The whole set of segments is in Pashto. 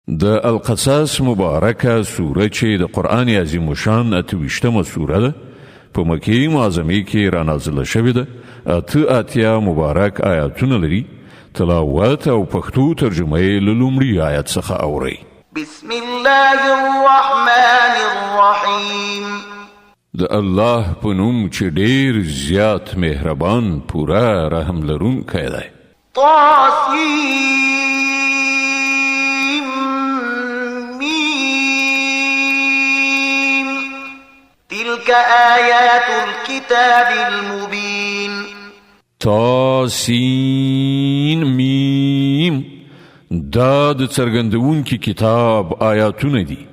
د القصص مبارکه سوره چې د قرآن عظیم شان 28مه سوره ده په مکې معظمه کې را نازله شوې ده. اته مبارک آیاتونه لري. تلاوت او پښتو ترجمه یې له لومړي آیت څخه اورئ. بسم الله الرحمن الرحیم. د الله په نوم چې ډېر زیات مهربان پوره رحم لرونکی دی. تلك آيات الكتاب المبين. تاسین میم دا د څرګندونکي کتاب آیاتونه دي.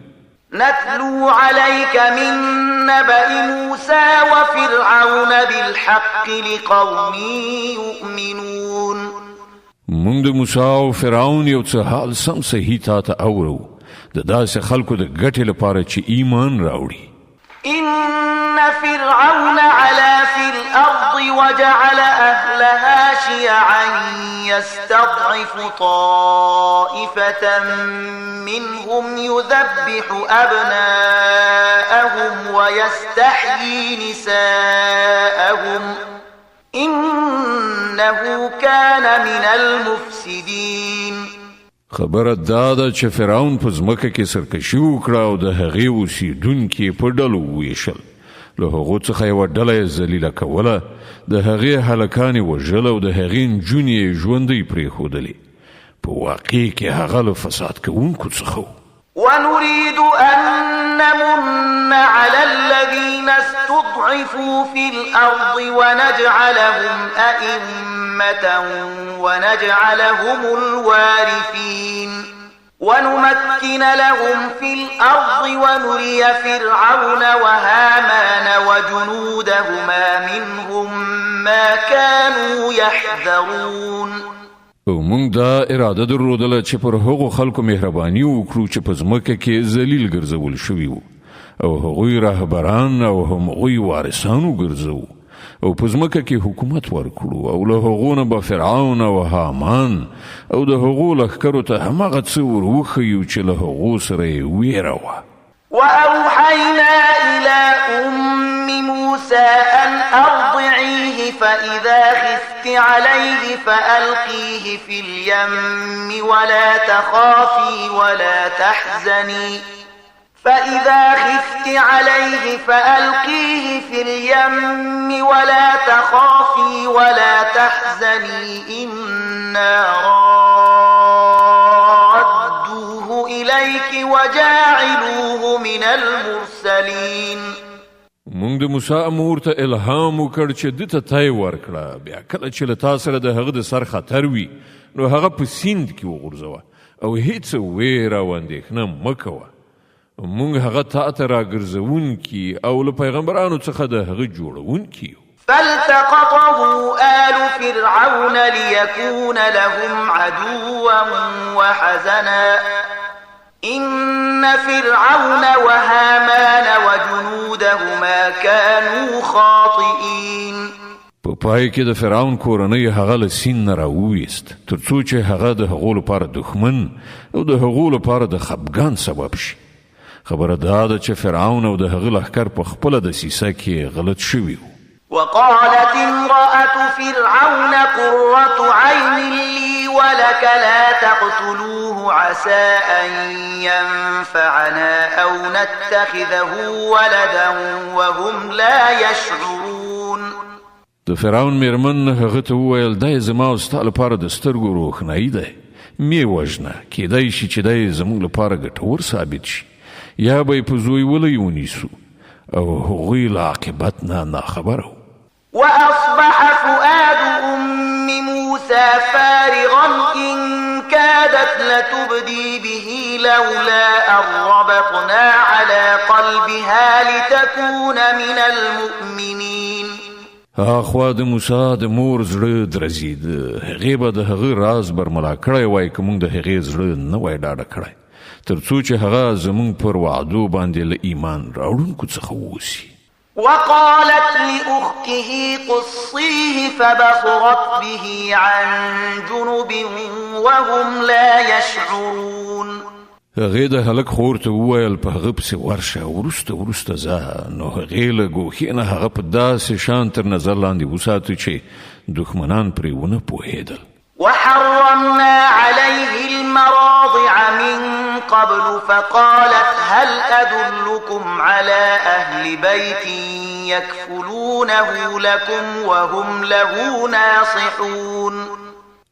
نتلو عليك من نبأ موسى وفرعون بالحق لقوم يؤمنون. موږ د موسی او فرعون یو څه حال سم صحیح ته اورو د داسې خلکو د ګټې لپاره چې ایمان راوړي. إن فرعون علا في الأرض وجعل أهلها شيعا يستضعف طائفة منهم يذبح أبناءهم ويستحيي نساءهم إنه كان من المفسدين. خبره دا ده چې فرعون په ځمکه کې سرکشي وکړه او د هغې اوسیدونکي په ډلو وویشل. له هغو څخه یوه ډله یې ذلیله کوله، د هغې هلکان یې وژل او د هغې نجونې یې ژوندۍ پرېښودلې. په واقع کې هغه له فساد کوونکو څخه و. ونريد أن نمن على الذين استضعفوا في الأرض ونجعلهم أئمة ونجعلهم الوارثين ونمكن لهم في الأرض ونري فرعون وهامان وجنودهما منهم ما كانوا يحذرون. او موږ دا اراده درلودله چې پر هغو خلکو مهرباني وکړو چې په ځمکه کې ذلیل ګرځول شوي وو او هغوی رهبران او هغوی وارثان وګرځوو او په ځمکه کې حکومت ورکړو او له هغو نه به فرعون او هامان او د هغو لښکرو ته هماغه څه ور وښیو چې له هغو سره یې ویره وه. وأوحينا إلى أم موسى أن أرضعيه فإذا خفت عليه فألقيه في اليم ولا تخافي ولا تحزني فإذا خفت عليه فألقيه في اليم ولا تخافي ولا تحزني إنا رادوه إليك وجاعلوه من المرسلين. موږ د موسی امور ته الهام وکړ چې ده ته تای ورکړه، بیا کله چې له تا سره د هغه د سر خطر وي نو هغه په سیند کې وغورځوه او هیڅ ویره او اندېښنه مه کوه. موږ هغه تا ته راګرځوونکي او له پیغمبرانو څخه د هغه جوړوونکي یو. فالتقطه آل فرعون ليكون لهم عدوا وحزنا إن فرعون وهامان وجنودهما كانوا خاطئين. په پای کې د فرعون کورنۍ هغه له سیند نه راوویست تر څو چې هغه د هغو لپاره دښمن او د هغو لپاره د خفګان سبب شي. خبره دا ده چې فرعون او د هغه لښکر په خپله دسیسه کې غلط شوي وو. وقالت امرأة فرعون قرة عين لي ولك لا تقتلوه عسى أن ينفعنا أو نتخذه ولدا وهم لا يشعرون. د فرعون میرمن هغه ته وویل دی زما او ستا لپاره د سترګو روښنایي دی، مې وژنه، کیدای شي چې دی زموږ لپاره ګټور ثابت شي یا به یې په زوی ولی ونیسو او هغوی له عاقبت نه ناخبره وو. وأصبح فؤاد أم موسى فارغا إن كادت لتبدي به لولا أن ربطنا على قلبها لتكون من المؤمنين. اخوا د موسی د مور زړه درزیده، هغې به د هغه راز برملا کړی وای که موږ د هغې زړه نه وای ډاډه کړی تر څو چې هغه زموږ پر وعدو باندې له ایمان راوړونکو څخه واوسي. وقالت لأخته قصيه فبصرت به عن جنب وهم لا يشعرون. هغې د هلک خور ته وویل په هغه پسې ورشه وروسته ځه. نو هغې له ګوښې نه هغه په داسې شان تر نظر لاندې وساتو چې دښمنان پرې ونه پوهېدل. وحرمنا عليه المراضع من قبل فقالت هل أدلكم على أهل بيت يكفلونه لكم وهم له ناصحون.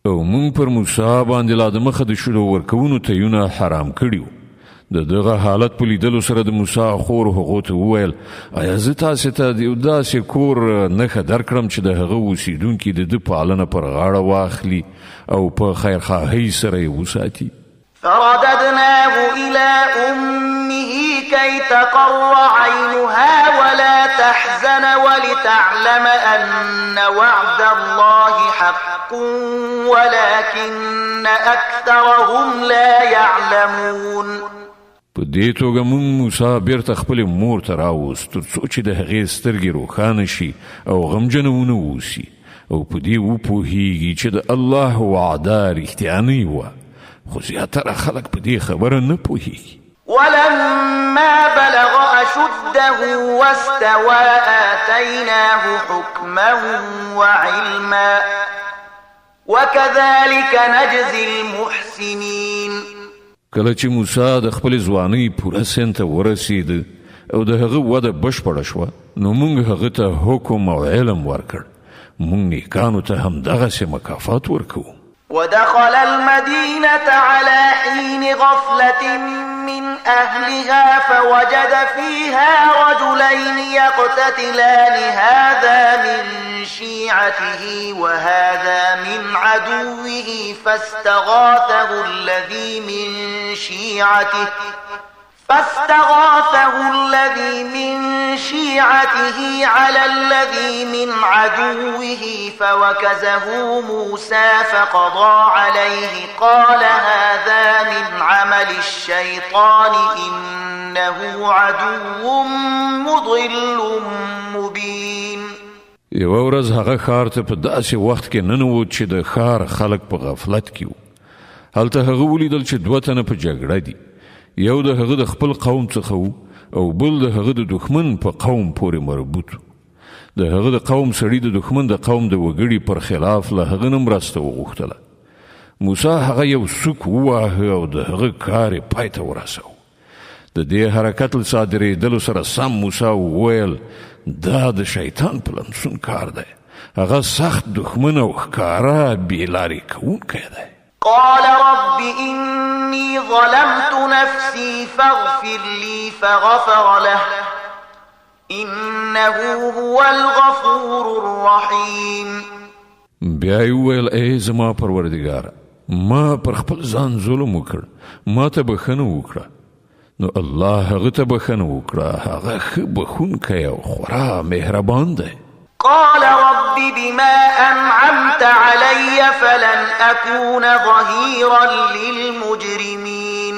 او مونږ پر موسی باندې لا د مخه د شلو ورکوونو تیونه حرام کړیو. د دغه حالت په لیدلو سره د موسی خور هغو ته وویل آیا زه تاسې ته د یو داسې کور نښه درکړم چې د هغه اوسیدونکي د ده پالنه پر غاړه واخلي او په خیرخواهۍ سره یې وساتي. فرددناه إلى أمه كي تقر عينها ولا تحزن ولتعلم أن وعد الله حق ولكن أكثرهم لا يعلمون. په دې توګه مونږ موسی بیرته خپلې مور ته راوست تر څو چې د هغې سترګې روښانه شي او غمجنه ونه اوسي او په دې وپوهیږي چې د الله وعده رښتیانۍ وه، خو زیاتره خلک په دې خبره نه پوهیږي. ولما بلغ أشده واستوى آتيناه حكما وعلما وكذلك نجزي المحسنين. کله چې موسی د خپل ځوانۍ پوره سن ته ورسید او د هغه وده بشپړه شوه نو موږ هغه ته حکم او علم ورکړ. موږ نیکانو ته همدغسې مکافات ورکوو. ودخل المدينة على حين غفلة من أهلها فوجد فيها رجلين يقتتلان هذا من شيعته وهذا من عدوه فاستغاثه الذي من شيعته على الذي من عدوه فوكزه موسى فقضى عليه قال هذا من عمل الشيطان إنه عدو مضل مبين. یوه ورځ هغه ښار ته په داسې وخت کې ننوت چې د ښار خلک په غفلت کې وو. هلته هغه ولیدل چې دوه تنه په جګړه دي، یو د هغه د خپل قوم څخه و او بل د هغه د دښمن په قوم پورې مربوط. د هغه د قوم سړي د دښمن د قوم د وګړي پر خلاف له هغه نه مرسته وغوښتله. موسی هغه یو سوک وواهه او د هغه کار یې پای ته ورساوه. د دې حرکت له صادرېدلو سره سم موسی وویل دا د شیطان پلمسون کار دی. هغه سخت دښمن او ښکاره بېلارې کوونکی دی. قال رب إني ظلمت نفسي فاغفر لي فغفر له إنه هو الغفور الرحيم. بیا یې وویل ای زما پروردګاره ما پر خپل ځان ظلم وکړ، ما ته بښنه وکړه. نو الله هغه ته بښنه وکړه، هغه ښه بښونکی او خورا مهربان دی. قال رب بما أنعمت علي فلن أكون ظهيرا للمجرمين.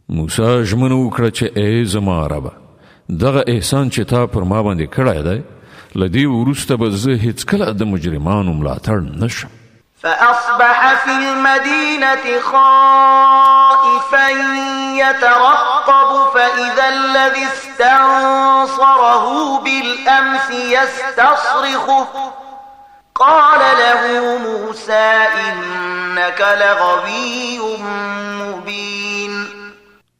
موسی ژمنه وکړه چې ای زما ربه دغه احسان چې تا پر ما باندې کړی دی له دې وروسته به زه هیڅکله د مجرمانو ملاتړ نشم. فأصبح في المدينة خائفا يترقب فإذا الذي استنصره بالأمس يستصرخه قال له موسى إنك لغوي مبين.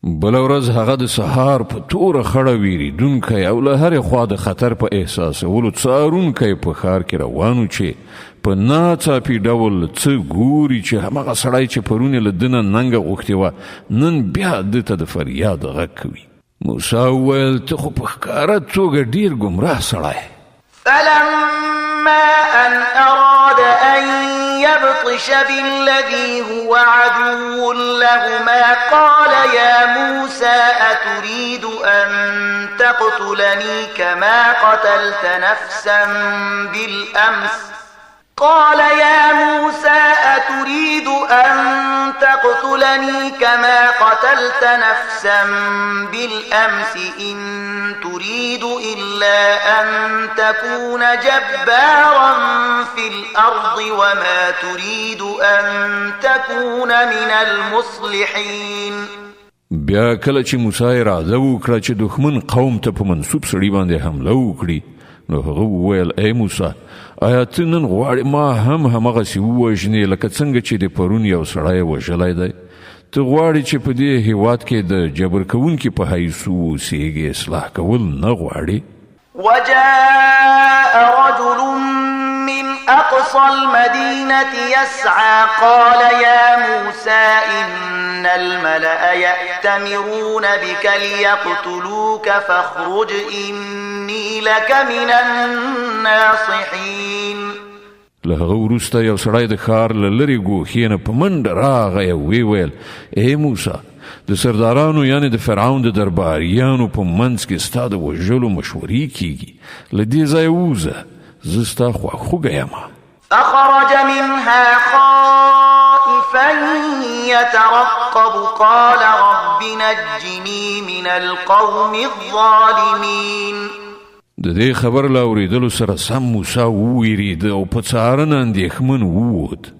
بل ورځ هغه د سهار په توره خړه ویریدونکی او له هرې خوا د خطر په احساسولو څارونکی په ښار کې روان و چې په ناڅاپي ډول څه ګوري چې همغه سړی چې پرون یې له ده نه ننګه غوښتې وه نن بیا ده ته د فریاد غږ کوي. موسی وویل ته خو په ښکاره توګه ډېر ګمراه سړی. فلما أن أراد أن يبطش بالذي هو عدو لهما قال يا موسى أتريد أن تقتلني كما قتلت نفسا بالأمس قال يا موسى أتريد أن تقتلني كما قتلت نفسا بالأمس إن تريد إلا أن تكون جبارا في الأرض وما تريد أن تكون من المصلحين. بیا کله چې موسی اراده وکړه چې دښمن قوم ته په منسوب سړي باندې حمله وکړي نو هغه وویل ای موسی آیا ته نن غواړې ما هم همغسې ووژنې لکه څنګه چې د پرون یو سړی وژلی دی ته غواړې چې په دې هیواد کې د جبر کوونکي په حیث اوسېږې اصلاح کول نه غواړې وجاء رجل من أقصى المدينة يسعى قال يا موسى إن الملأ يأتمرون بك ليقتلوك فاخرج إني لك من الناصحين له هغه وروسته یو سړی د ښار له لرې ګوښې نه په منډه راغی او ویې ویل ای موسی د سردارانو یعنې د فرعون د درباریانو په منځ کې ستا د وژلو مشورې کیږي له دې ځایه ووځه زه ستا خواخوږی یم فخرج منها خائفا يترقب قال رب نجني من القوم الظالمين د دې خبر له اورېدلو سره سم موسی وویرېده او په څارنه اندېښمن ووت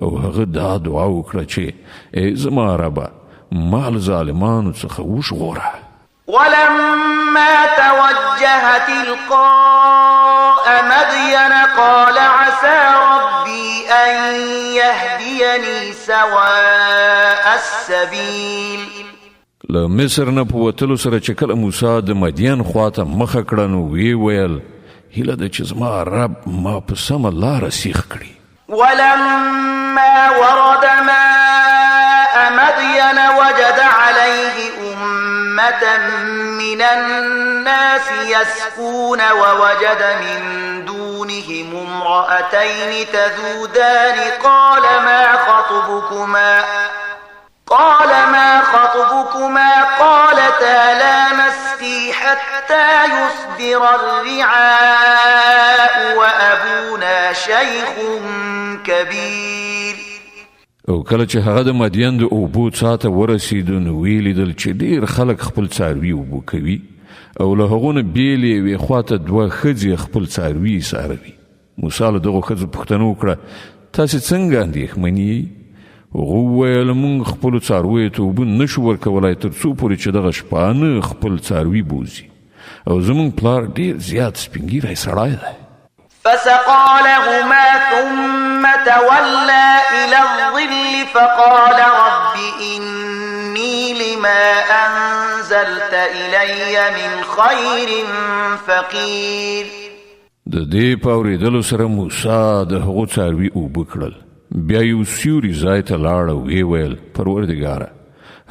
او هغه دا دعا وکړه چې ای زما ربه ما له ظالمانو څخه وژغوره ولما توجه تلقاء مدين قال عسى ربي أن يهديني سواء السبيل له مصر نه په وتلو سره چې کله موسی د مدین خواته مخه کړه نو ویې ویل هیله ده چې زما رب ما په سمه لاره سیخ کړي ولما ورد ماء مدين وجد عليه أمة من الناس يسقون ووجد من دونهم امرأتين تذودان قال ما خطبكما قالتا لا نسقي حتى يصدر الرعاء وأبونا شيخ كبير او کله چې هغه د مدین د اوبو څاه ته ورسېدو نو ویې لیدل چې ډېر خلک خپل څاروي اوبه کوي او له هغو نه بېلې یوې خواته دوه ښځې خپل څاروي څاروي موسی له دغو ښځو پوښتنه وکړه تاسې څنګه اندېښمنې یئ هغو وویل موږ خپلو څارویو ته اوبه نشو ورکولی تر څو پورې چې دغه شپانه خپل څاروي بوځي او زموږ پلار ډېر زیات سپین ږیری سړی دی فسقى لهما ثم تولى إلى الظل فقال رب إني لما أنزلت إلي من خير فقير د دې په اورېدلو سره موسی د هغو څاروي اوبه کړل بیا یو سیوري ځای ته لاړ او ویې ویل پروردګاره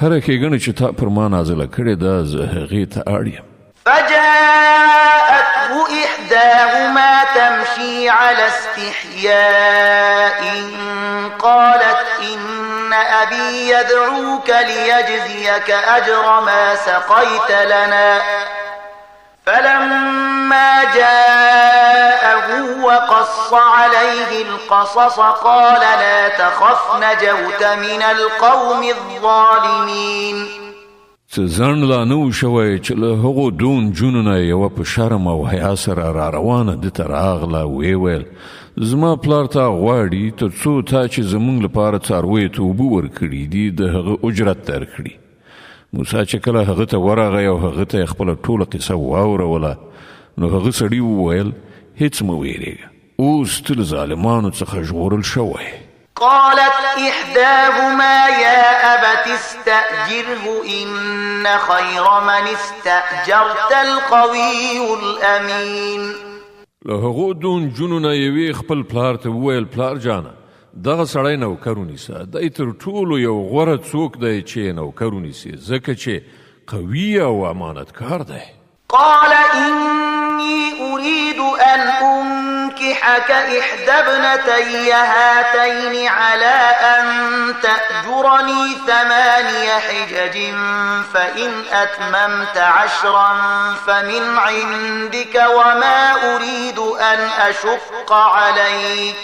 هره ښېګڼه چې تا پر ما نازله کړې ده زه هغې ته اړ یم فجاءته إحداهما تمشي على استحياء قالت إن أبي يدعوك ليجزيك أجر ما سقيت لنا فلما جاءه وقص عليه القصص قال لا تخف نجوت من القوم الظالمين څه ځنډ لا نه و شوی چې له هغو دون جونو نه یوه په شرم او حیا سره را روانه ده ته راغله ویې ویل زما پلار تا غواړي تر څو تا چې زموږ لپاره څارویو ته اوبه ورکړي دي د هغه اجرت درکړي موسی چې کله هغه ته ورغی او هغه ته یې خپله ټوله قصه واوروله نو هغه سړي وویل هیڅ مه ویرېږه اوس ته له ظالمانو څخه ژغورل شوی قالت إحداهما يا أبت استأجره إن خير من استأجرت القوي الأمين له هغو دون جونو نه یوې خپل پلار ته وویل پلار جانه دغه سړی نوکر ونیسه دی تر ټولو یو غوره څوک دی چې نوکر ونیسي ځکه چې قوي او امانتکار دی قال إني أريد أن أنكحك إحدى ابنتي هاتين على أن تأجرني 8 حجج فإن أتممت 10 فمن عندك وما أريد أن أشق عليك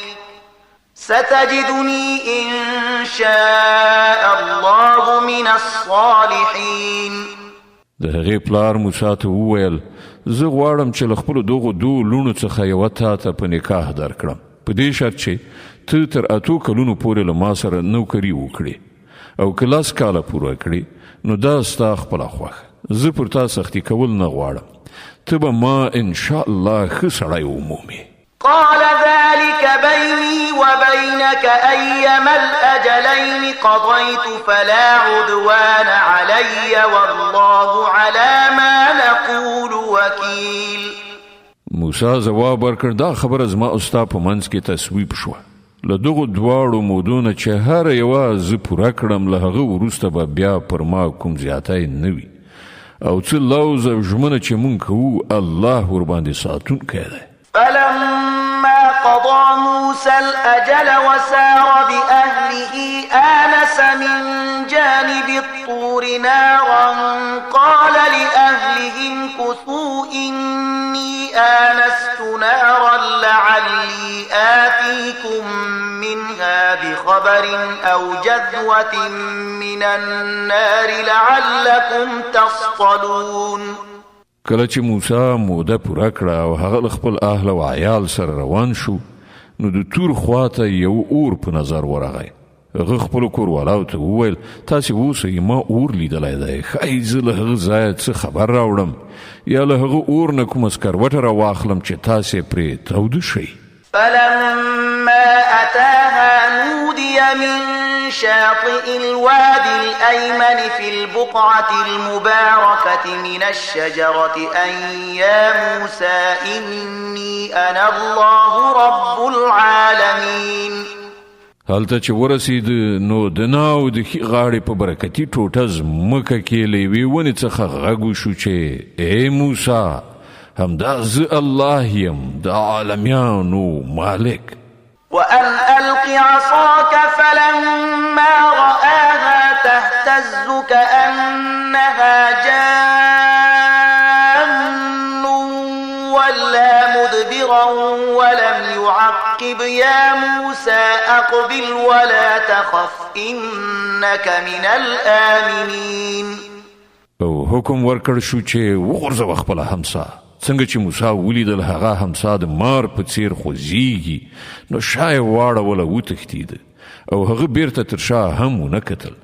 ستجدني إن شاء الله من الصالحين د هغې پلار موسی ته وویل زه غواړم چې له خپلو دغو 2 لوڼو څخه یوه تا ته په نکاح درکړم په دې شرط چې ته تر 8 کلونو پورې له ما سره نوکري وکړې او که 10 کاله پوره کړې نو دا ستا خپله خوښه، زه پر تا سختي کول نه غواړم. ته به ما انشاءالله ښه سړی ومومې. قال ذلك بيني وبينك أيما الأجلين قضيت فلا عدوان علي والله على ما نقول وكيل. موسی جواب ورکړ دا خبره زما او ستا په منځ کې تصویب شوه. له دغو دواړو مودونه چې هر یوه زه پوره کړم له هغه وروسته به بیا پر ما کوم زیاتی نه وي او څه لوز او ژمنه چې مونږ کوو الله ورباندې ساتونکی دی. فلما قضى موسى الأجل وسار بأهله آنس من جانب الطور نارا قال لأهلهم كثوا إني آنست نارا لعلي آتيكم منها بخبر أو جذوة من النار لعلكم تصطلون. کله چې موسی موده پوره کړه او هغه خپل اهل او عیال سره روان شو نو د تور خواته یو اور په نظر ورغی. هغه خپل کوروالاو ته وویل تاسې اوسئ ما اور لیدلی دی، ښایي زه له هغه ځایه څه خبر راوړم یا له هغه اور نه کومه سکروټه راواخلم چې تاسې پرې توده شئ. فلما أتاها نودي من شاطئ الوادي الأيمن في البقعة المباركة من الشجرة أن يا موسى إني أنا الله رب العالمين. هلته چې ورسید نو د ناو د ښي غاړې په برکتي ټوټه ځمکه کې له یوې ونې څخه غږ وشو چې ای موسی همدا زه الله یم د عالمیانو مالک. وأن ألق عصاك فلما رآها تهتز كأنها جان ولا مدبرا ولم يعقب يا موسى أقبل ولا تخف إنك من الآمنين. او حکم ورکړ شو چې وغورځوه خپله همسا. څنګه چې موسی ولیدل هغه همسا د مار په څیر خوځېږي نو شا یې واړوله وتښتېده او هغه بیرته تر شا هم ونه کتل.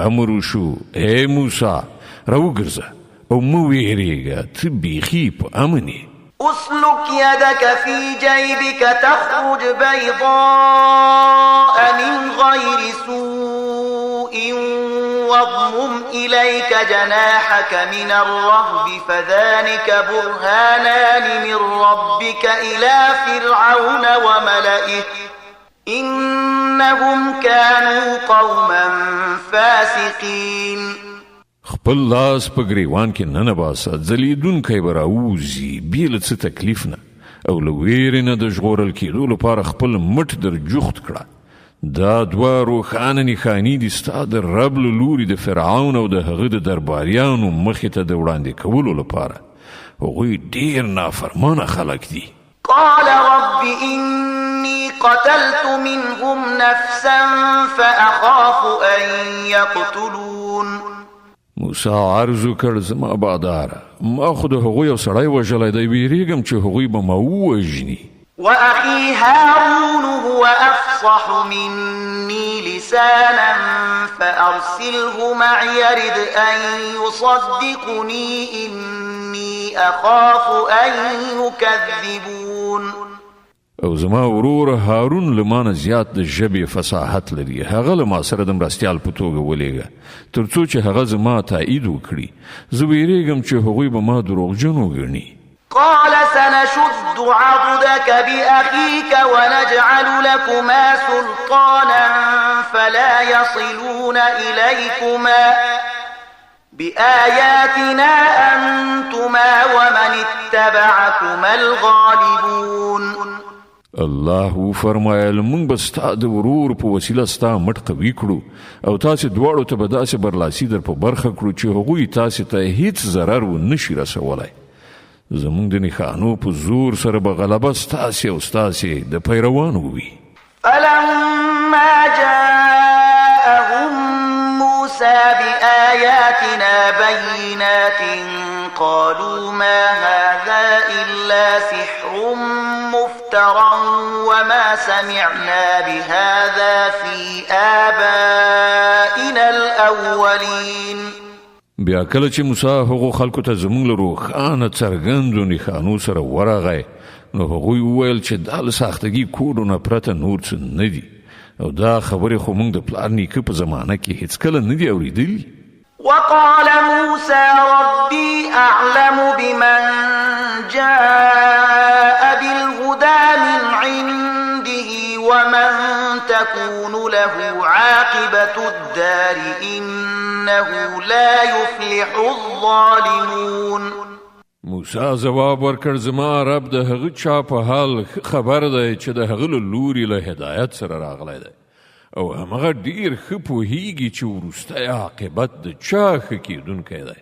امر وشو ای موسی راوګرځه او مه ویرېږه ته بیخي په امن یې. اسلك يدك في جيبك تخرج بيضاء من غير سوء واضمم إليك جناحك من الرهب فذلك برهانان من ربك إلى فرعون وملئه إنهم كانوا قوما فاسقين. خپل لاس په ګریوان کې ننباسه ځلیدونکی به راوځي بې له څه تکلیف نه او له ویرې نه د ژغورل کېدو لپاره خپل مټ در جوخت کړه. دا دوه روښانه نښانې دي ستا د رب له لوري د فرعون او د هغه د درباریانو مخې ته د وړاندې کولو لپاره. هغوی ډېر نافرمانه خلک دي. قال رب إني قتلت منهم نفسا فأخاف أن يقتلون. موسی عرض وکړ زما باداره ما خو د هغوی یو سړی وژلی دی ویرېږم چې هغوی به ما ووژني. وأخي هارون هو أفصح مني لسانا فأرسله معي يرد أن يصدقني إني أخاف أن يكذبون. او زما ورور هارون لمانه زیات د ژبې فصاحت لري، هغه له ما سره د مرستیال په توګه ولېږه تر څو چې هغه زما تایید وکړي. زه ویرېږم چې هغوی به ما دروغجن وګڼي. قال سنشد عضدك بأخيك ونجعل لكما سلطانا فلا يصلون إليكما بآياتنا أنتما ومن اتبعكما الغالبون. الله فرمایل مونږ به ستا د ورور په وسیله ستا مټ قوي کړو او تاسې دواړو ته به داسې برلاسي در په برخه کړو چې هغوی تاسې ته هیڅ ضرر ونشي رسولی. زمونږ د نښانو په زور سره به غلبه ستاسې او ستاسې د پیروانو وي. فلما جاءهم موسى بآياتنا بينات قالوا ما هذا إلا سحر مفترى وما سمعنا بهذا في آبائنا الأولين. بیا کله چې موسی هغو خلکو ته زموږ له روښانه څرګندو نښانو سره ورغی نو هغوی وویل چې دا له ساختګي کوډو نه پرته نور څه نه دي او دا خبرې خو موږ د پلار نیکه په زمانه کې هیڅکله نه دي اورېدلي. وقال موسى ربي أعلم بمن جاء بالهدى من عنده ومن تكون له عاقبة الدار إنه لا يفلح الظالمون. موسی جواب ورکړ زما رب د هغه چا په حال خبر دی چې د هغه له لوري له هدایت سره راغلی دی او هغه ډیر ښه پوهیږي چې وروستی عاقبت د چا ښه کیدونکی دی.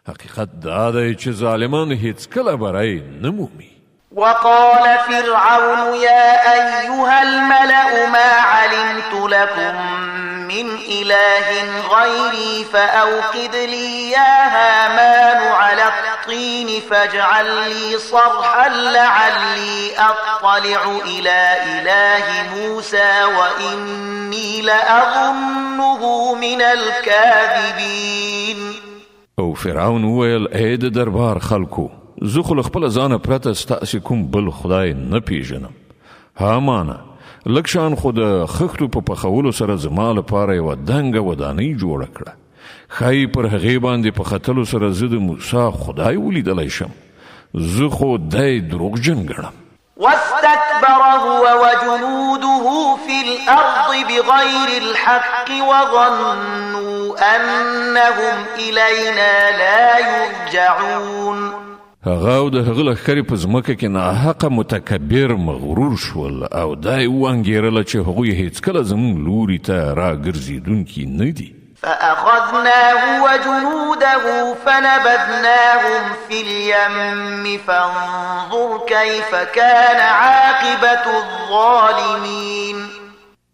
حقیقت دا دی چې ظالمان هیڅکله بری نه مومي. وقال فرعون يا أيها الملأ ما علمت لكم من إله غيري فأوقد لي يا هامان على الطين فاجعل لي صرحا لعلي أطلع إلى إله موسى وإني لأظنه من الكاذبين. او فرعون وویل ای د دربار خلکو زه خو له خپله ځانه پرته ستاسې کوم بل خدای نه پیژنم. هامانه لږ شان خو د خښتو په پخولو سره زما لپاره یوه دنګه ودانۍ جوړه کړه. ښایي پر هغې باندې په ختلو سره زه د موسی خدای ولیدلی شم. زه خو دی دروغجن ګڼم. واستكبر هو وجنوده في الأرض بغير الحق وظنوا أنهم إلينا لا يرجعون. هغه او د هغه لښکرې په ځمکه کې ناحقه متکبر مغرور شول او دا یې وانګېرله چې هغوی هیڅکله زموږ لوري ته راګرځېدونکي نه دي. فأخذناه وجنوده فنبذناهم في اليم فانظر كيف كان عاقبة الظالمين.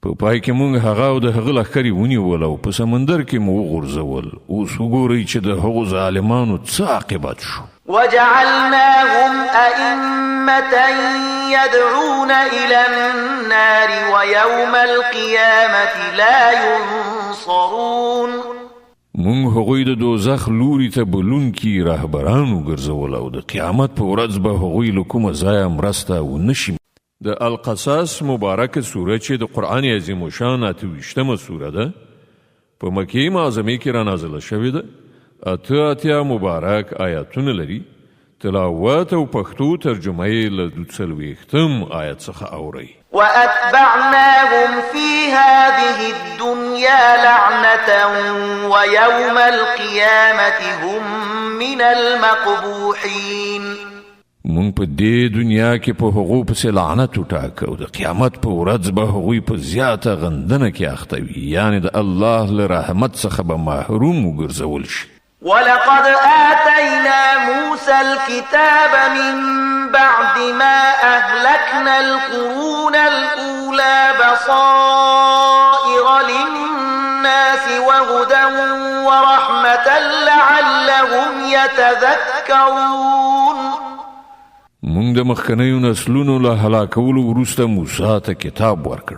په پای کې موږ هغه او د هغه لښکرې ونیول او په سمندر کې مو وغورځول. اوس وګورئ چې د هغو ظالمانو څه عاقبت شو. وجعلناهم أئمة يدعون إلى النار ويوم القيامة لا ينصرون. مونږ هغوی د دوزخ لوري ته بلونکي رهبران وګرځول او د قیامت په ورځ به هغوی له کومه ځایه مرسته ونه شي. د القصص مبارکه سوره چې د قرآن عظیم الشان 28مه سوره ده په مکې معظمې کې رانازله شوې ده. 88 مبارک آیاتونه لري. تلاوت او پښتو ترجمه یې له 40 آیت څخه اورئ. وأتبعناهم في هذه الدنيا لعنة ويوم القيامة هم من المقبوحين. مونږ په دې دنیا کې په هغو پسې لعنت وټاکه او د قیامت په ورځ به هغوی په زیاته غندنه کې اخته وي، یعنې د الله له رحمت څخه به محروم وګرځول شي. ولقد آتينا موسى الكتاب من بعد ما أهلكنا القرون الأولى بصائر للناس وهدى ورحمة لعلهم يتذكرون. مونږ د مخکنیو نسلونو له هلاکولو وروسته موسی ته کتاب ورکړ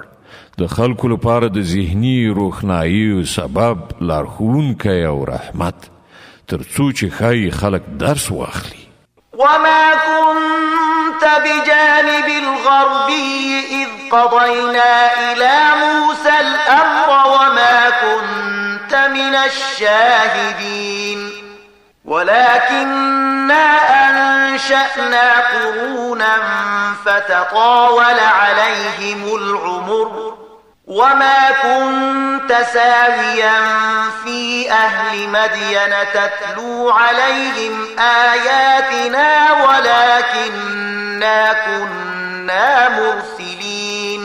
د خلکو لپاره د ذهني روښنایي سبب لارښوونکی او رحمت تر څو چې ښایي خلک درس واخلي. وما كنت بجانب الغربي إذ قضينا إلى موسى الأمر وما كنت من الشاهدين ولكننا أنشأنا قرونا فتطاول عليهم العمر وما كنت ساويا في أهل مدين تتلو عليهم آياتنا ولكننا كنا مرسلين.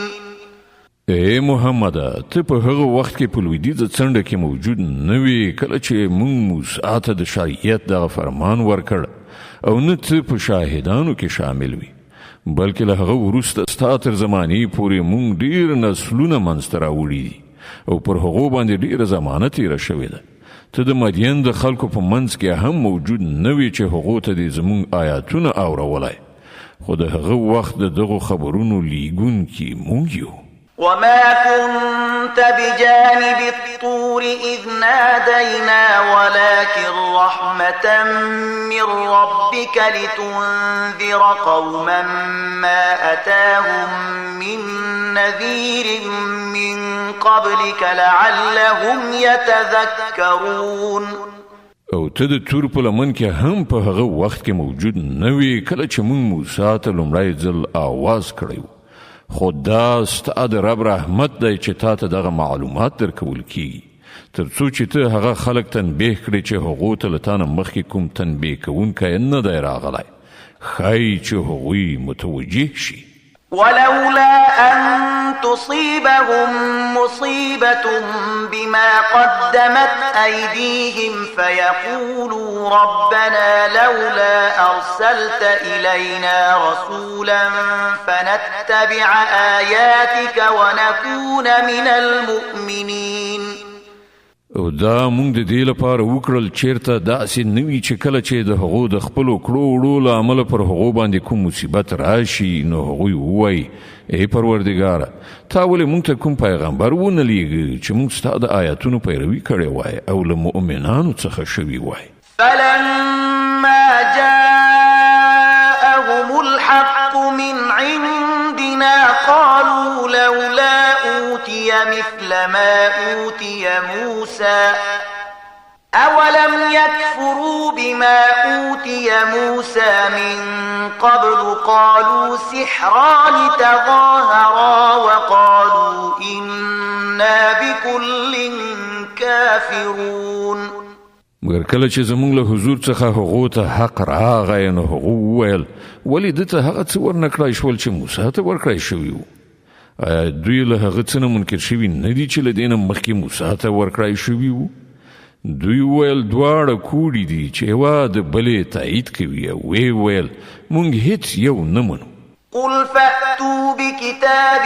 اے محمد ته په هغه وخت کې په لویدیځه څنډه کې موجود نه وې کله چې موږ موسی ته د شریعت دغه فرمان ورکړ او نه ته په شاهدانو کې شامل وي، بلکې له هغه وروسته ستا تر زمانې پورې موږ ډېر نسلونه منځته راوړي دي او پر هغو باندې ډېره زمانه تېره شوې ده. ته د مدین د خلکو په منځ کې هم موجود نه وې چې هغو ته دې زموږ آیاتونه اورولای، خو د هغه وخت د دغو خبرونو لیږونکي موږ یو. وما كنت بجانب الطور إذ نادينا ولكن رحمة من ربك لتنذر قوما ما أتاهم من نذير من قبلك لعلهم يتذكرون. او ته د تور په لمن کې هم په هغه وخت کې موجود نه وي کله چې موږ موسی ته لومړی ځل آواز کړی، خو دا ستا د رب رحمت دی چې تا ته دغه معلومات درکول کیږي تر څو چې ته هغه خلک تنبیه کړي چې هغو ته له تا نه مخکې کوم تنبیه کوونکی نه دی راغلی، ښایي چې هغوی متوجه شي. ولولا أن تصيبهم مصيبة بما قدمت أيديهم فيقولوا ربنا لولا أرسلت إلينا رسولا فنتبع آياتك ونكون من المؤمنين. او دا مونږ د دې لپاره وکړل چیرته داسې نه وي چې کله چې د هغو د خپلو کړو وړو له امله پر هغو باندې کوم مصیبت راشي نو هغوی ووایي ای پروردګاره تا ولې مونږ ته کوم پیغمبر ونه لیږه چې مونږ ستا د آیاتونو پیروي کړې وای او له مؤمنانو څخه شوي وای. فلما جاءهم الحق من عندنا قالوا لولا أوتي مثل ما أوتي موسى أولم يكفروا بما أوتي موسى من قبل قالوا سحران تظاهرا وقالوا إنا بكل كافرون. مگر کله چې زمونږ له حضور څخه هغو ته حق راغی نو هغو وویل ولې ده ته هغه څه ورنکړای شول چې موسی ته ورکړای شوي وو؟ آیا دوی له هغه څه نه منکر شوي نه دي چې له دې نه مخکې موسی ته ورکړای شوي وو؟ دوی وویل دواړه کوړي دي چې یوه د بلې تایید کوي او ویې ویل موږ هیڅ یو نه منو. قل فأتوا بكتاب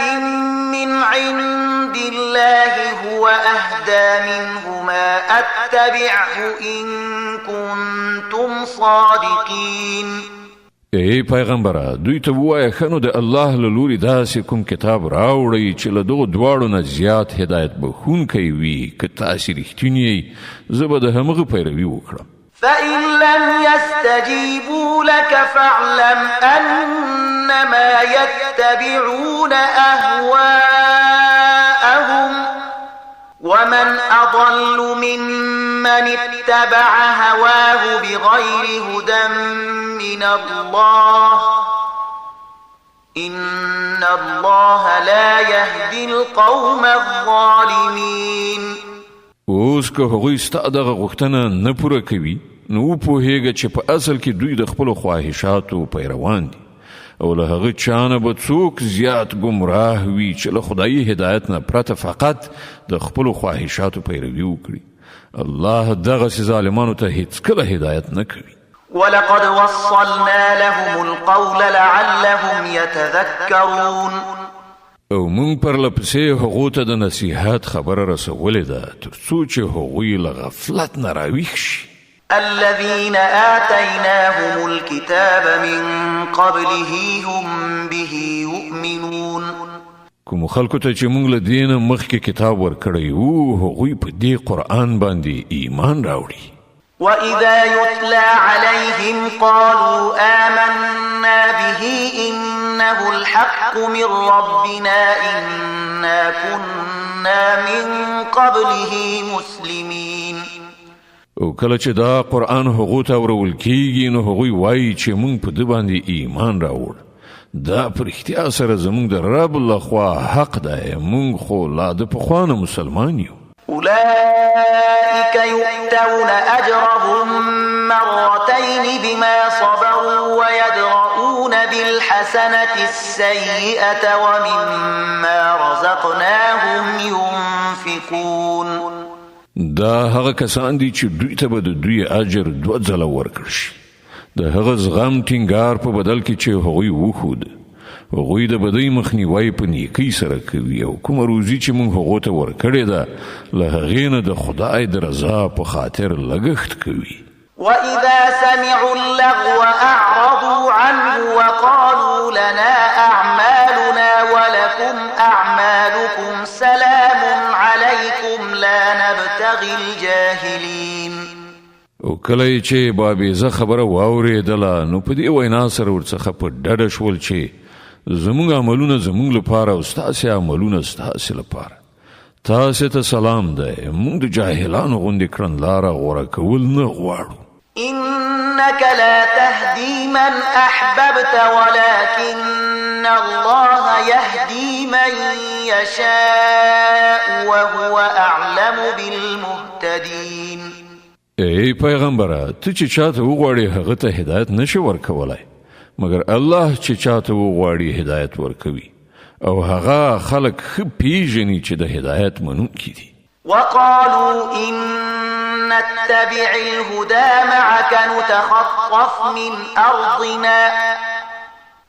من عند الله هو أهدى منهما أتبعه إن كنتم صادقين. ای پیغمبره دوی ته ووایه ښه نو د الله له لوري داسې کوم کتاب راوړئ چې له دغو دواړو نه زیات هدایت بښونکی وي، که تاسې رښتینې یئ زه به د همغه پیروي وکړم. فإن لم يستجيبوا لك فاعلم أنما يتبعون أهواءهم ومن أضل ممن اتبع هواه بغير هدى من الله إن الله لا يهدي القوم الظالمين. اوس که هغوی ستا دغه غوښتنه نه پوره کوي نو وپوهیږه چې په اصل کې دوی د خپلو خواهشاتو پیروان دي او له هغه چا نه به څوک زیات ګمراه وي چې له خدایي هدایت نه پرته فقط د خپلو خواهشاتو پیروي وکړي. الله دغسې ظالمانو ته هیڅکله هدایت نه کوي. ولقد وصلنا لهم القول لعلهم يتذكرون. او مونږ پرلپسې هغو ته د نصیحت خبره رسولې ده تر څو چې هغوی له غفلت نه راویښ شي. الذين آتيناهم الكتاب من قبله هم به يؤمنون. کوم خلکو ته چې مونږ له دې نه مخکې کتاب ورکړی وو هغوی په دې قرآن باندې ایمان راوړي. وإذا يتلى عليهم قالوا آمنا به إنه الحق من ربنا إنا كنا من قبله مسلمين. او کله چې دا قرآن هغو ته اورول کیږي نو هغوی وایي چې مونږ په ده باندې ایمان راوړ، دا په رښتیا سره زمونږ د رب لخوا حق دی، مونږ خو لا د پخوا نه مسلمان یو. أولئك يؤتون أجرهم مرتين بما صبروا ويدرؤون بالحسنة السيئة ومما رزقناهم ينفقون. دا هغه کسان دي چې دوی ته به د دوی اجر 2 ځله ورکړل شي، د هغه زغم ټینګار په بدل کې چې هغوی وښود. هغوی د بدۍ مخنیوی په نیکۍ سره کوي او کومه روزي چې موږ هغو ته ورکړې ده له هغې نه د خدای د رضا په خاطر لګښت کوي. وإذا سمعوا اللغو أعرضوا عنه وقالوا لنا أعمالنا ولكم أعمالكم کله چې بابیزه خبره واورېدله نو په دې وینا سره ورڅخه په ډډه شول چې زموږ عملونه زموږ لپاره او ستاسې عملونه ستاسې لپاره. تاسې ته سلام دی، موږ د جاهلانو غوندې کړنلاره غوره کول نه غواړو. إنك لا تهدي من أحببت ولكن الله يهدي من يشاء وهو أعلم بالمهتدين. ای پیغمبره، ته چې چاته وغواړې هغه ته هدایت نشي ورکولای، مګر الله چې چاته وغواړي هدایت ورکوي او هغه خلق ښه پیژني چې د هدایت منونکي دي. وقالوا إن نتبع الهدى معك نتخطف من أرضنا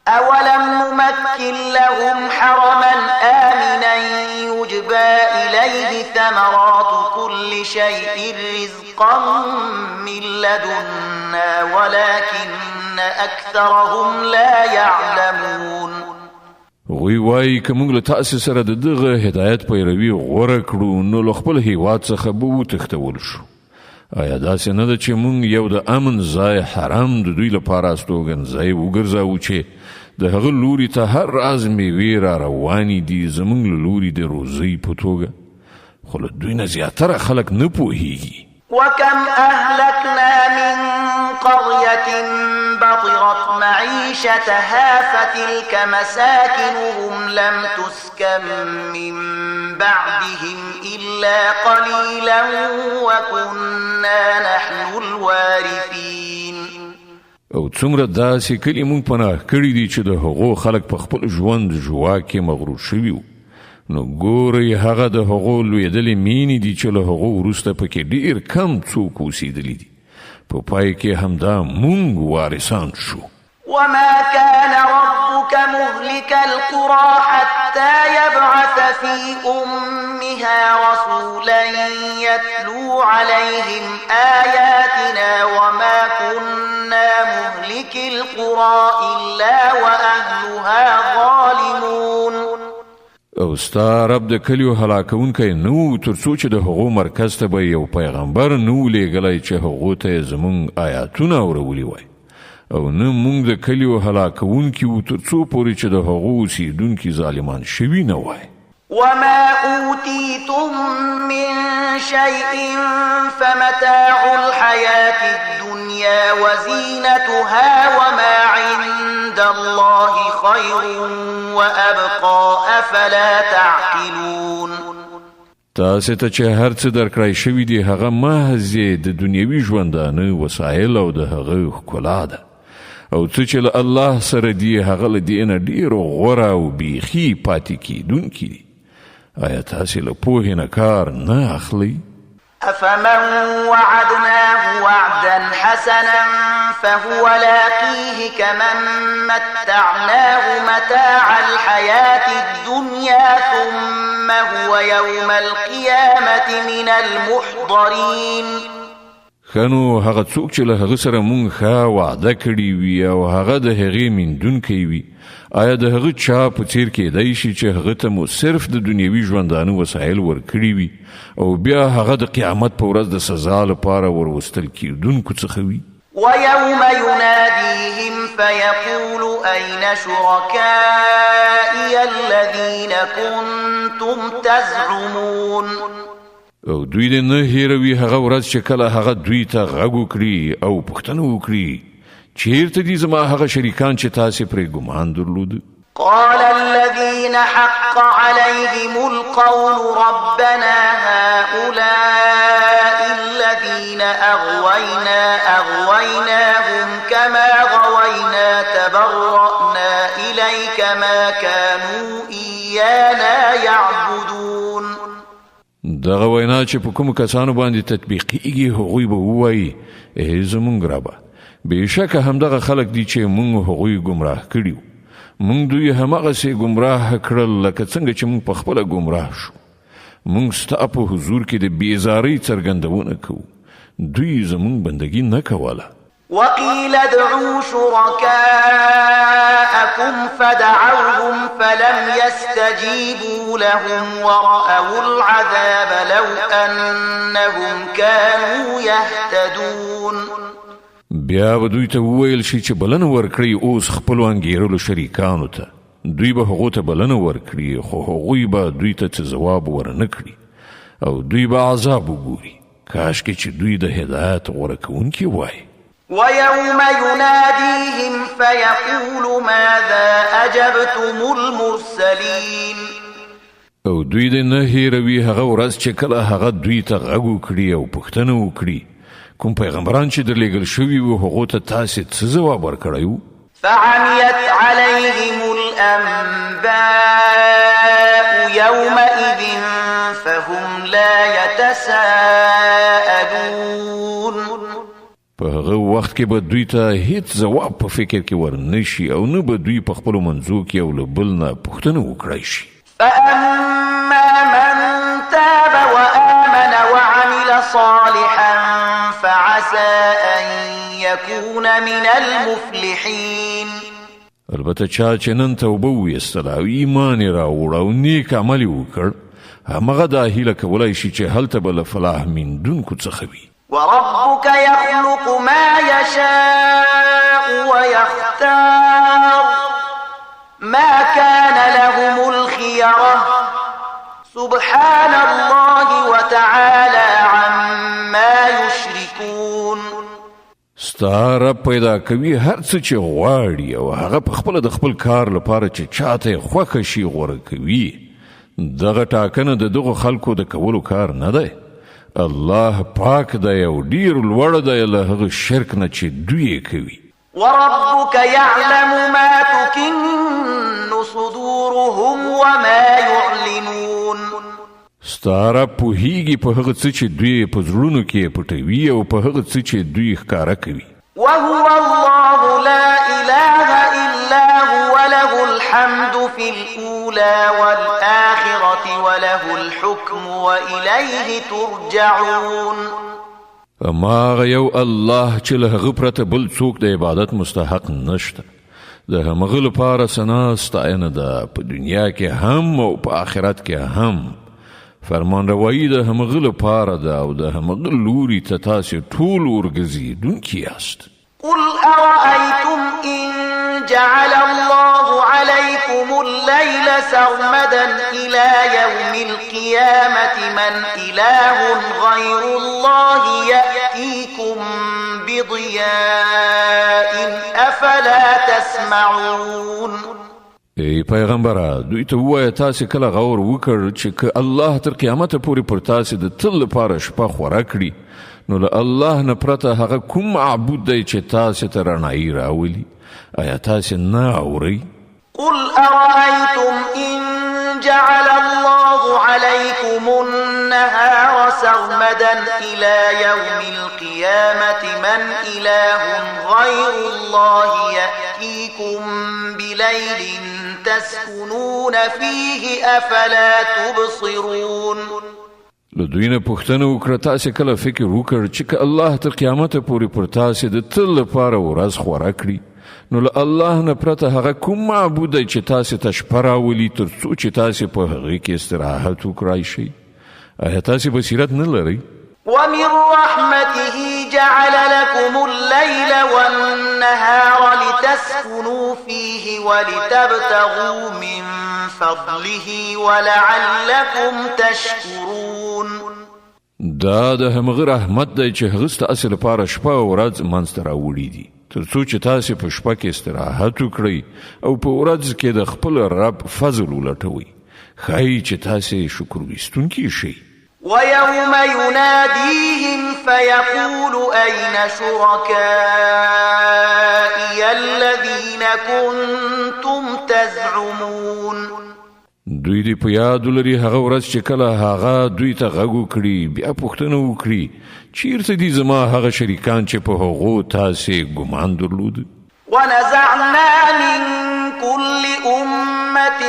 أولم نمكن لهم حرما آمنا يجبى إليه ثمرات كل شيء رزقا من لدنا ولكن أكثرهم لا يعلمون. غوی وای که موږ له تاسې سره د دغه هدایت پیروي غوره کړو نو له خپل هیواد څخه به وتښتول شو. آیا داسې نه ده چې موږ یو د امن ځای حرام د دوی لپاره استوګنځای وګرځاوو چې د هغه لوري ته هر راز میوې را روانې دي زموږ له لوري د روزۍ په توګه، خو له دوی نه زیاتره خلک نه پوهیږي. وكم أهلكنا من قرية بطرت معيشتها فتلك مساكنهم لم تسكن من بعدهم إلا قليلا وكنا نحن الوارثين. او څومره داسې کلي مونږ پناه کړي دي چې د هغو خلک په خپل ژوند ژواکې مغرور شوي وو، نو ګورئ هغه د هغو لویدلې مینې دي چې له هغو وروسته پکې ډېر کم څوک اوسېدلي دي، په پای کې همدا مونږ وارثان شو. وما كان ربك مهلك القرى حتى يبعث في أمها رسولا يتلو عليهم آياتنا وما كنا مهلك القرى إلا وأهلها ظالمون. او ستا رب د کلیو هلاکونکی نو تر څو چې د هغو مرکز ته به یو پیغمبر نو لیږلی چې هغو ته زموږ آیاتونه اورولي وای، او نه موږ د کلیو هلاکونکي وو تر څو پورې چې د هغو اوسېدونکي ظالمان شوي نه وای. وما أوتيتم من شيء فمتاع الحياة الدنيا وزينتها وما عند الله خير وأبقى أفلا تعقلون. تاسې ته چې هر څه درکړی شوي دي هغه محض د دنیوي ژوندانه وسایل او د هغه ښکلا ده، او څه چې له الله سره دي هغه له دې نه ډېرو غوره او بیخي پاتې کېدونکي دي. آیا تاسې له پوهې نه کار نه اخلئ؟ أفمن وعدناه وعدا حسنا فهو لاقيه كمن متعناه متاع الحياة الدنيا ثم هو يوم القيامة من المحضرين. خنو هغه څوک چې له هغه سره مونږ ښه وعده کړې وي او هغه د هغې میندونکی وي، آیا د هغه چا په څیر کېدی شي چې هغه ته مو صرف د دنیوي ژوندانه وسایل ورکړي وي او بیا هغه د قیامت په ورځ د سزا لپاره وروستل کېدونکو څخه وي؟ ويوم يناديهم فيقول أين شركائي الذين كنتم تزعمون. او دوی دې نه هیروي هغه ورځ چې کله هغه دوی ته غږ وکړي او پوښتنه وکړي چیرته دي زما هغه شریکان چې تاسې پرې ګمان درلود؟ قال الذين حق عليهم القول ربنا هؤلاء الذين أغويناهم كما غوينا تبرأنا إليك ما كانوا إيانا يعبدون. دغه وینا چې په کوم کسانو باندې تطبیقیږي هغوی به ووایي ای زمونږ ربه، بېشکه همدغه خلک دي چې مونږ هغوی ګمراه کړي، مونږ دوی هماغسې ګمراه کړل لکه څنګه چې مونږ پخپله ګمراه شو. مونږ ستا په حضور کې د بېزارۍ څرګندونه کوو، دوی زمونږ بندګي نه کوله. وقيل ادعوا شركاءكم فدعوهم فلم يستجيبوا لهم ورأوا العذاب لو أنهم كانوا يهتدون. بیا به دوی ته وویل شي چې بلنه ورکړي اوس خپلو انګېرلو شریکانو ته. دوی به هغو ته بلنه ورکړي خو هغوی به دوی ته څه ځواب ورنه کړي او دوی به عذاب وګوري. کاشکې چې دوی د هدایت غوره کوونکي وای. ويوم يناديهم فيقول ماذا أجبتم المرسلين. او دوی د نه هیروي هغه ورځ چې کله هغه دوی ته غږ وکړي او پوښتنه وکړي کوم پیغمبران چې درلېږل شوي وو هغو ته تاسې څه ځواب ورکړی وو. فعميت عليهم الأنباء يومئذ فهم لا يتساءلون. په هغه وخت کې به دوی ته هیڅ ځواب په فکر کې ورنشي او نه به دوی په خپلو منځو کې یو له بل نه پوښتنه وکړی شي. فأما من تاب وآمن وعمل صالحا فعسى أن يكون من المفلحين. البته چا چې نن توبه ویستله او ایمان یې راوړ او نیک عمل یې وکړ همغه دا هیله کولی شي چې هلته به له فلاح موندونکو څخه وي. وربك يخلق ما يشاء ويختار ما كان لهم الخيرة سبحان الله وتعالى عما يشركون. ستا رب پیدا کوي هر څه چې غواړي او هغه په خپله د خپل کار لپاره چې چاته یې خوښه شي غوره کوي. دغه ټاکنه د دغو خلکو د کولو کار نه دی. الله پاک دی او ډیر لوړ دی له هغه شرک نه چې دوی یې کوي. وربك يعلم ما تكن صدورهم وما يعلنون. ستا رب پوهیږي په هغه څه چې دوی په زړونو کې پټوي او په هغه څه چې دوی ښکاره کوي. وهو الله لا إله إلا هو له الحمد في الأولى والآخرة وله الحكم وإليه ترجعون. اما یو الله چې له هغه پرته بل څوک د عبادت مستحق نشته. د همغه لپاره ثنا ستاینه ده په دنیا کې هم او په آخرت کې هم. فرمان روایی د همغه لپاره ده او د همغه لوري ته تاسې ټول ورګرځېدونکي یاست. قل أرأيتم إن جعل الله عليكم الليل سرمدا إلى يوم القيامة من إله غير الله يأتيكم بضياء أفلا تسمعون. ای پیغمبره دوی ته ووایه تاسې کله غور وکړ چې که الله تر قیامته پورې پر تاسې د تل لپاره شپه خوره کړي نو له الله نه پرته هغه کوم معبود دی چې تاسې ته رڼایي راولي؟ آیا تاسې نه اورئ؟ قل أرأيتم إن جعل الله عليكم النهار سرمدا إلى يوم القيامة من إله غير الله يأتيكم بليل تسكنون فيه أفلا تبصرون. له دوی نه پوښتنه وکړه تاسې کله فکر وکړ چې که الله تر قیامته پورې پر تاسې د تل لپاره ورځ خوره کړي نو له الله نه پرته هغه کوم معبود دی چې تاسې ته شپه راولي تر څو چې تاسې په هغې کې استراحت وکړای شئ؟ آیا تاسې بصیرت نه لرئ؟ ومن رحمته جعل لكم الليل والنهار لتسكنوا فيه ولتبتغوا من فضله ولعلكم تشكرون. دا د همغه رحمت دی چې هغه ستاسې لپاره شپه او ورځ منځته راوړي دي تر څو چې تاسې په شپه کې استراحت وکړئ او په ورځ کې د خپل رب فضل ولټوئ. ښایي چې تاسې شکر ویستونکي شئ. ويوم يناديهم فيقول أين شركائي الذين كنتم تزعمون. دوی دې په یاد ولري هغه ورځ چې کله هغه دوی ته غږ وکړي بیا پوښتنه وکړي چیرته دي زما هغه شریکان چې په هغو تاسې ګمان درلود. ونزعنا من كل أمة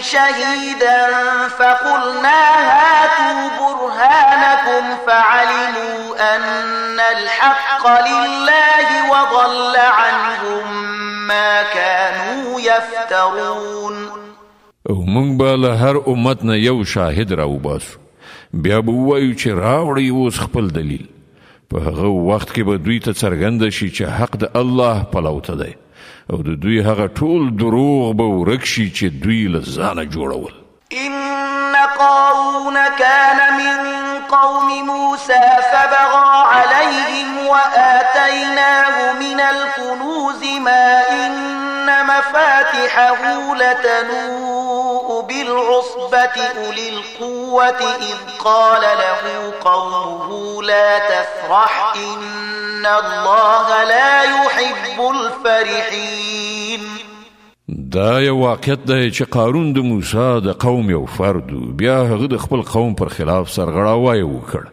شهيدا فقلنا هاتوا برهانكم فعلموا أن الحق لله وضل عنهم ما كانوا يفترون. او مونږ به له هر امت نه یو شاهد راوباسو، بیا به ووایو چې راوړئ اوس خپل دلیل. په هغه وخت کې به دوی ته څرګنده شي چې حق د الله پلو ته دی، او د دوی هغه ټول دروغ به ورک شي چې دوی له ځانه جوړول. إن قارون كان من قوم موسى فبغى عليهم وآتيناه من الكنوز ما إن مفاتحه لتنوء بالعصبة أولي القوة إذ قال له قومه لا تفرح إن الله لا يحب الفرحين. دا یو واقعیت دی چې قارون د موسی د قوم یو فرد و، بیا هغه د خپل قوم پر خلاف سرغړاوی وکړ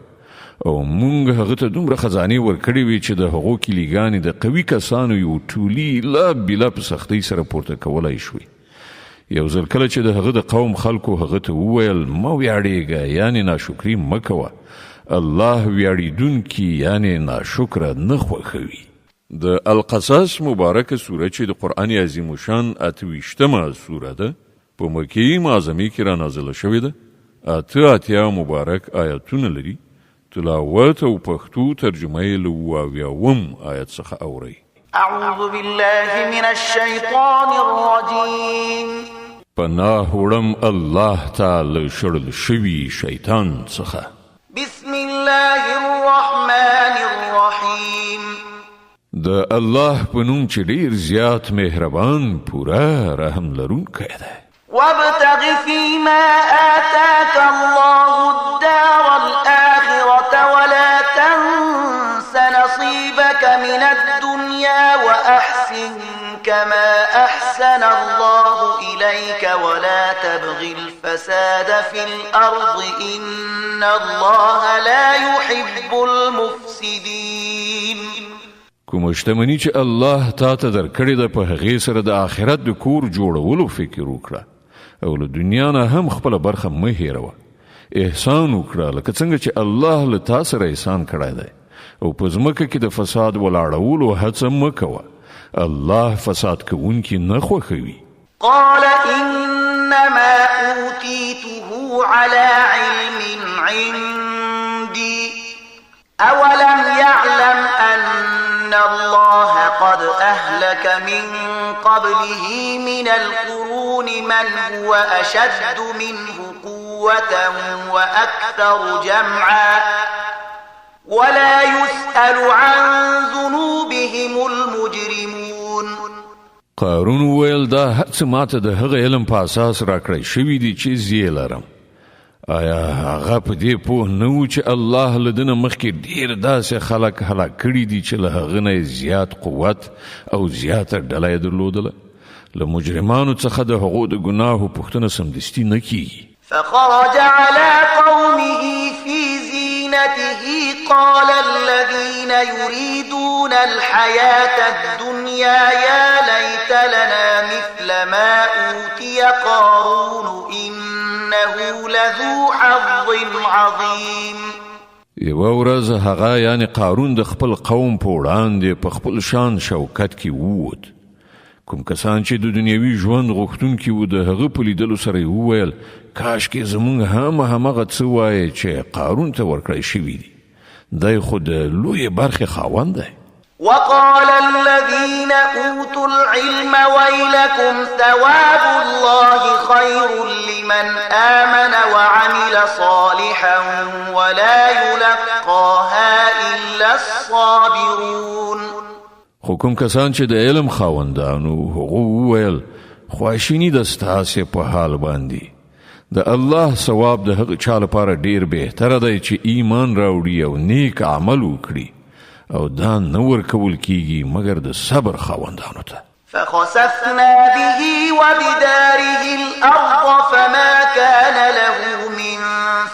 او مونږ هغه ته دومره خزانې ورکړې وې چې د هغو کلیګانې د قوي کسانو یو ټولي لا بلا په سختۍ سره پورته کولی شوې. یو ځل کله چې د هغه د قوم خلکو هغه ته وویل مه ویاړېږه، یعنې ناشکري مه کوه، الله ویاړېدونکي یعنې ناشکره نه خوښوي. د القصص مبارکه سوره چې د قرآن عظیم شان 28مه سوره ده، په مکې معظمې کې را نازله شوې ده. 88 مبارک آیاتونه لري. تلاوت او پښتو ترجمه یې له اویاوم آیت څخه اورئ. أعوذ بالله من الشيطان الرجيم. پناه وړم الله تعالی شړل شوي شیطان څخه. بسم الله الرحمن الرحيم. د الله په نوم چې ډیر زیات مهربان پورا رحم لرونکی دی. وابتغ فيما آتاك الله الدار الآخرة ولا تنس نصيبك من الدنيا وأحسن كما أحسن الله إليك ولا تبغ الفساد في الأرض إن الله لا يحب المفسدين. کوم شتمنی چې الله تا ته درکړې ده په هغې سره د آخرت د کور جوړولو فکر وکړه او له دنیا نه هم خپله برخه مه هیروه. احسان وکړه لکه څنګه چې الله له تا سره احسان کړی دی، او په ځمکه کې د فساد ولاړولو هڅه مه کوه. الله فساد کوونکي نه خوښوي. قال إنما أوتيته على علم عندي أولم يعلم أن الله قد أهلك من قبله من القرون من هو أشد منه قوة وأكثر جمعا ولا يسأل عن ذنوبهم المجرمون. قارون ویل دا هڅه ماته د هغه علم په اساس راکړی شوي دي چې زه یې لرم. آیا هغه په دې پوه نه و چې الله له ده نه مخکې ډېر داسې خلک هلاک کړي دي چې له هغه نه زیات قوت او زیاته ډله یې درلودله؟ له مجرمانو څخه د هغو د ګناهو پوښتنه سمدستي نه کیږي. فخرج على قومه في زينته قال الذين يريدون الحياة الدنيا يا ليت لنا مثل ما أوتي قارون إنه لذو حظ عظيم. یوه ورځ هغه یعنی قارون د خپل قوم په وړاندې په خپل شان شوکت کې ووت. کوم کسان چې د دنیوي ژوند غوښتونکي وو د هغه په لیدلو سره یې وویل کاشکې زموږ هم همغه څه وایي چې قارون ته ورکړی شوي دي. دی خو د لویې برخې خاوند دی. وقال الذين أوتوا العلم ويلكم ثواب الله خير لمن آمن وعمل صالحا ولا يلقاها إلا الصابرون. خو کوم کسان چې د علم خاوندانو هغه وویل خواشیني د ستاسې په حال باندې. د الله ثواب د هغه چا لپاره ډیر بهتره دی چې ایمان راوړي او نیک عمل وکړي، او دا نه ورکول کیږي مګر د صبر خاوندانو ته. فخسفنا به وبداره الأرض فما كان له من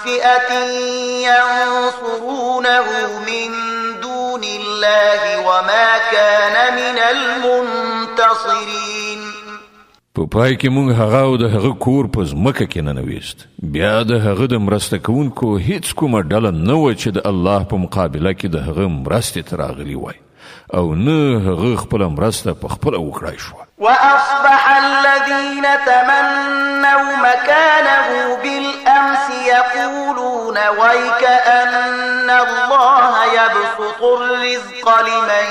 فئة ينصرونه من دون الله وما كان من المنتصرين. په پای کې موږ هغه او د هغه کور په ځمکه کې ننویست. بیا د هغه د مرسته کوونکو هیڅ کومه ډله نه وه چې د الله په مقابله کې د هغه مرستې ته راغلي وای او نه هغه خپله مرسته په خپله وکړای شوه. وأصبح الذين تمنوا مكانه بالأمس يقولون ويكأن الله يبسط الرزق لمن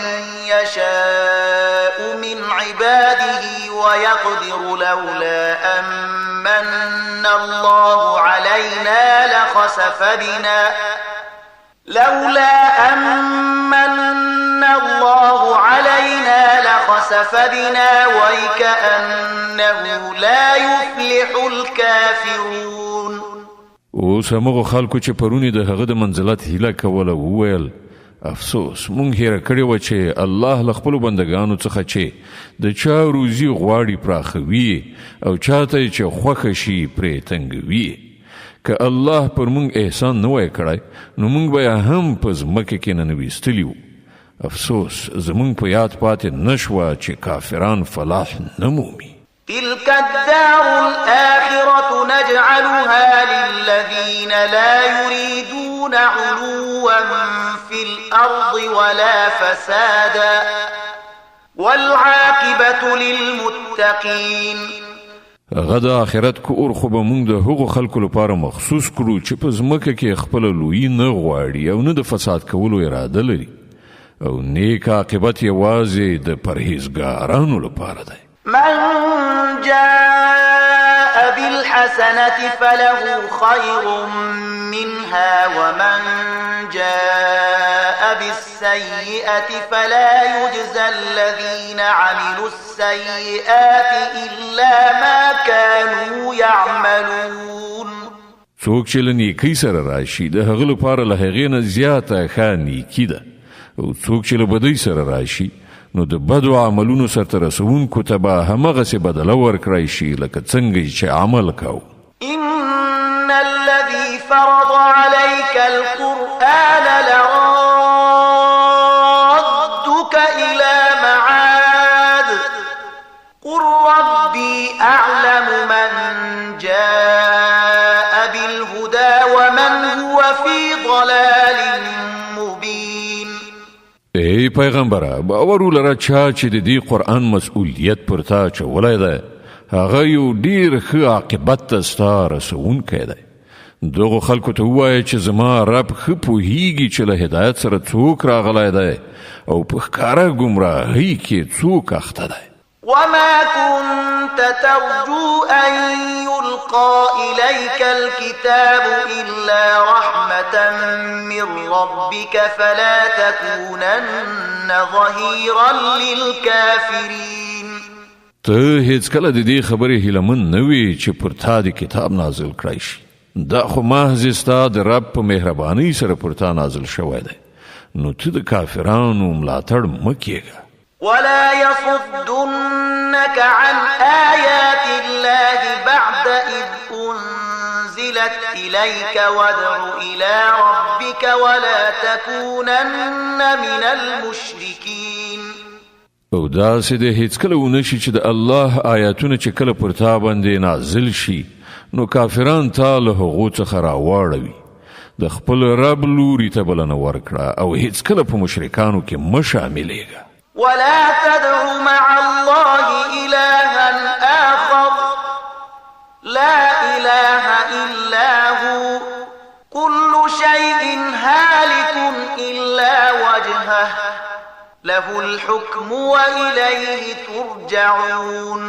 يشاء من عباده ويقدر لولا أمن الله علينا لخسف بنا ويكأنه لا يفلح الكافرون. اوس همغه خلکو چې پرونی د هغه د منزلت هیله کوله وویل افسوس مونږ هیره کړې وه چې الله له خپلو بندګانو څخه چې د چا روزي غواړي پراخوي او چاته چې خوښه شي پرې تنګوي. که الله پر مونږ احسان نه وای کړی نو مونږ به هم په ځمکه کې ننویستلي وو. افسوس زمونږ په یاد پاتې نشوه چې کافران فلاح نه مومي. تلك الدار الآخرة نجعلها للذين لا يريدون علوا في الأرض ولا فسادا والعاقبة للمتقين. هغه د آخرت کور خو به موږ د هغو خلکو لپاره مخصوص کړو چې په ځمکه کې خپله لویي نه غواړي او نه د فساد کولو اراده لري او نیک عاقبت یوازې د پرهیزګارانو لپاره دی. من جاء بالحسنة فله خير منها ومن جاء بالسيئة فلا يجزى الذين عملوا السيئات إلا ما كانوا يعملون. څوک چې له نیکۍ سره راشي د هغه لپاره له هغې نه زیاته ښه نیکي ده او څوک چې له بدۍ سره راشي نو د بدو عملونو سرته رسونکو ته به همغسې بدله ورکړی شي لکه څنګه چې عمل کوو. إن الذي فرض عليك القرآن لرادك إلى معاد قل ربي أعلم من جاء بالهدى ومن هو في ضلال مبين. ای پیغمبره باور ولره چا چې د دې قرآن مسؤلیت پر تا اچولی دی هغه یو ډیر ښه عاقبت ته ستا رسوونکی دی. دغو خلکو ته ووایه چې زما رب ښه پوهیږي چې له هدایت سره څوک راغلی دی او په ښکاره ګمراهۍ کې څوک اخته دی. وما كنت ترجو أن يلقى إليك الكتاب إلا رحمة من ربك فلا تكونن ظهيرا للكافرين. ته هیڅ کله د دې خبرې هیلهمن نه وې چې پر تا د کتاب نازل کړی شي. دا خو محض ستا د رب په مهربانۍ سره پر تا نازل شوی دی نو ته د کافرانو ملاتړ مه کیږه. ولا يصدنك عن آيات الله بعد إذ أنزلت إليك وادع إلى ربك ولا تكونن من المشركين. او داسې د هیڅ کله ونشي چې د الله آیاتونه چې کله پر تا باندې نازل شي نو کافران تا له هغو څخه راواړوي. د خپل رب لوري ته بلنه ورکړه او هیڅ کله په مشرکانو کې مه شاملېږه. ولا تدع مع الله إلها آخر لا إله إلا هو كل شيء هالك إلا وجهه له الحكم وإليه ترجعون.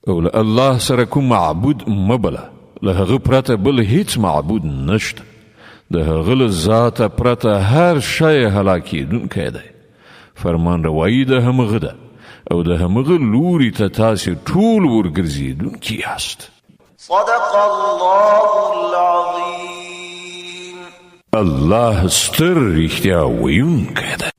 او له الله سره کوم معبود مبله له هغه پرته بل هیڅ معبود نشته. د هغه له ذاته پرته هر شی هلاکېدونکی دی. فرمان روایی د همغه ده او د همغه لوري ته تاسې ټول ورګرځېدونکي یاست. صدق الله العظیم. الله ستر رښتیا ویونکی دی.